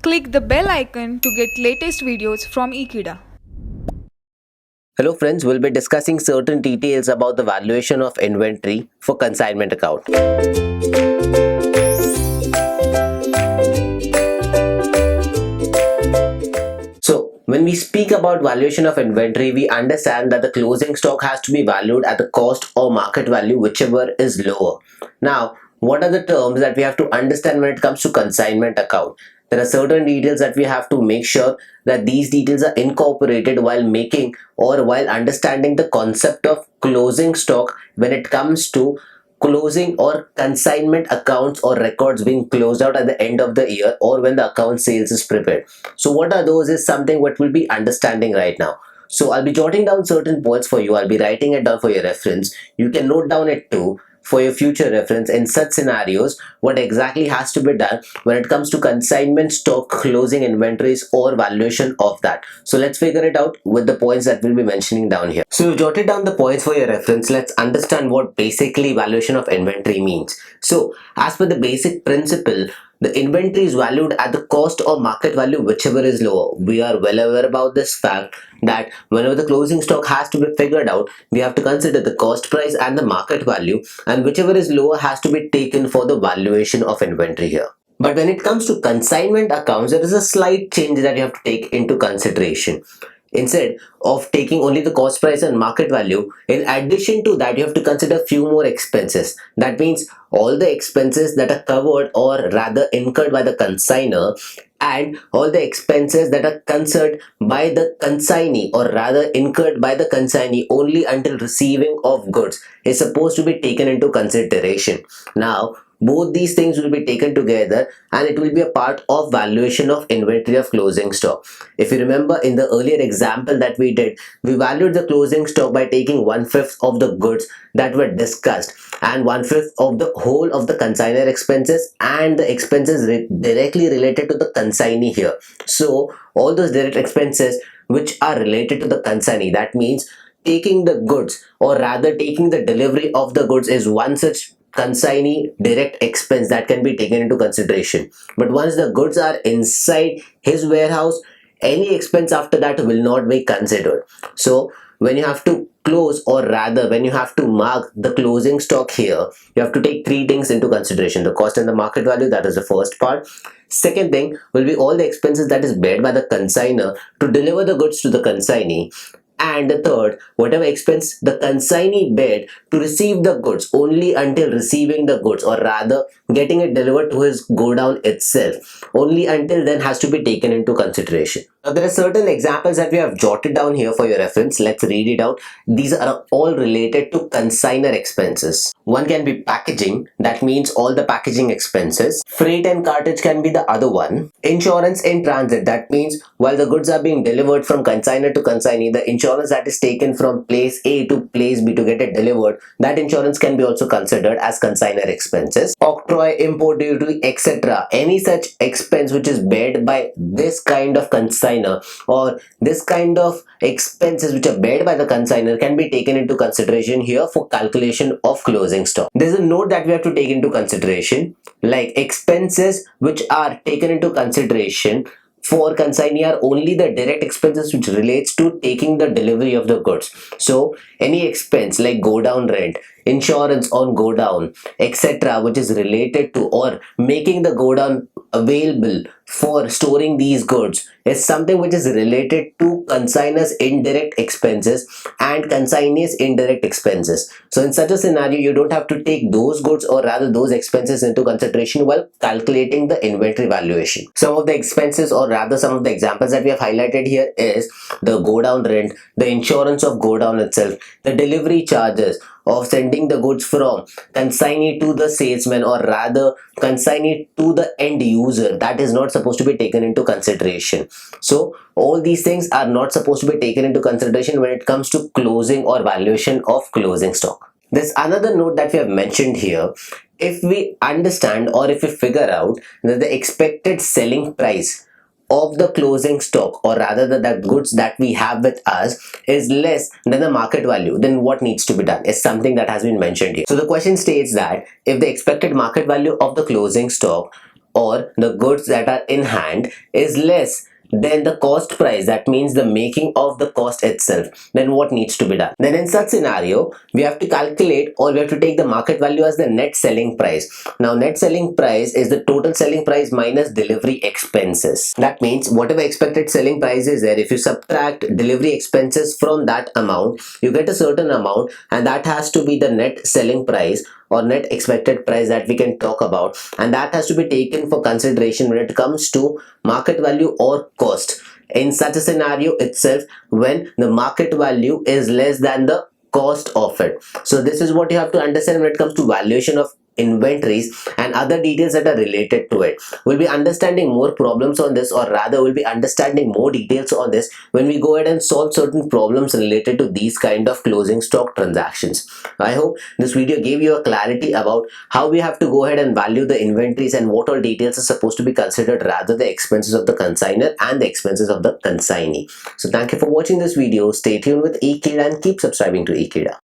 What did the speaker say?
Click the bell icon to get latest videos from Ekeeda. Hello friends, we'll be discussing certain details about the valuation of inventory for consignment account. So when we speak about valuation of inventory, we understand that the closing stock has to be valued at the cost or market value, whichever is lower. Now, what are the terms that we have to understand when it comes to consignment account? There are certain details that we have to make sure that these details are incorporated while making or while understanding the concept of closing stock when it comes to closing or consignment accounts or records being closed out at the end of the year or when the account sales is prepared. So what are those is something what we'll be understanding right now. So I'll be jotting down certain points for you. I'll be writing it down for your reference. You can note down it too for your future reference in such scenarios what exactly has to be done when it comes to consignment stock closing inventories or valuation of that. So let's figure it out with the points that we'll be mentioning down here. So you've jotted down the points for your reference. Let's understand what basically valuation of inventory means. So as per the basic principle, the inventory is valued at the cost or market value, whichever is lower. We are well aware about this fact that whenever the closing stock has to be figured out, we have to consider the cost price and the market value, and whichever is lower has to be taken for the valuation of inventory here. But when it comes to consignment accounts, there is a slight change that you have to take into consideration. Instead of taking only the cost price and market value, in addition to that, you have to consider few more expenses. That means all the expenses that are covered or rather incurred by the consignor and all the expenses that are concerned by the consignee or rather incurred by the consignee only until receiving of goods is supposed to be taken into consideration. Now, both these things will be taken together and it will be a part of valuation of inventory of closing stock. If you remember in the earlier example that we did, we valued the closing stock by taking 1/5 of the goods that were discussed and 1/5 of the whole of the consignor expenses and the expenses directly related to the consignee here. So all those direct expenses which are related to the consignee, that means taking the goods or rather taking the delivery of the goods is one such consignee direct expense that can be taken into consideration. But once the goods are inside his warehouse, any expense after that will not be considered. So when you have to close or rather when you have to mark the closing stock here, you have to take three things into consideration: the cost and the market value, that is the first part. Second thing will be all the expenses that is paid by the consignor to deliver the goods to the consignee. And the third, whatever expense the consignee paid to receive the goods only until receiving the goods or rather getting it delivered to his godown itself, only until then has to be taken into consideration. Now there are certain examples that we have jotted down here for your reference. Let's read it out. These are all related to consignor expenses. One can be packaging, that means all the packaging expenses. Freight and cartage can be the other one. Insurance in transit, that means while the goods are being delivered from consignor to consignee, the insurance that is taken from place A to place B to get it delivered, that insurance can be also considered as consignor expenses. Octroi, import duty, etc. Any such expense which is paid by this kind of consignor or this kind of expenses which are paid by the consignor can be taken into consideration here for calculation of closing stock. There's a note that we have to take into consideration, like expenses which are taken into consideration for consignee are only the direct expenses which relates to taking the delivery of the goods. So any expense like go down rent, insurance on go down, etc., which is related to or making the go down available for storing these goods is something which is related to consignor's indirect expenses and consignee's indirect expenses. So in such a scenario, you don't have to take those goods or rather those expenses into consideration while calculating the inventory valuation. Some of the expenses or rather some of the examples that we have highlighted here is the go down rent, the insurance of go down itself, the delivery charges of sending the goods from consignee to the salesman or rather consignee to the end user, that is not supposed to be taken into consideration. So all these things are not supposed to be taken into consideration when it comes to closing or valuation of closing stock. There's another note that we have mentioned here. If we understand or if we figure out that the expected selling price of the closing stock or rather that goods that we have with us is less than the market value, then what needs to be done is something that has been mentioned here. So the question states that if the expected market value of the closing stock or the goods that are in hand is less than the cost price, that means the making of the cost itself, then what needs to be done? Then in such scenario, we have to calculate, or we have to take the market value as the net selling price. Now net selling price is the total selling price minus delivery expenses. That means whatever expected selling price is there, if you subtract delivery expenses from that amount, you get a certain amount, and that has to be the net selling price or net expected price that we can talk about, and that has to be taken for consideration when it comes to market value or cost. In such a scenario itself, when the market value is less than the cost of it. So this is what you have to understand when it comes to valuation of inventories and other details that are related to it. We'll be understanding more problems on this, or rather we'll be understanding more details on this when we go ahead and solve certain problems related to these kind of closing stock transactions. I hope this video gave you a clarity about how we have to go ahead and value the inventories and what all details are supposed to be considered, rather the expenses of the consignor and the expenses of the consignee. So thank you for watching this video. Stay tuned with Ekeeda and keep subscribing to Ekeeda.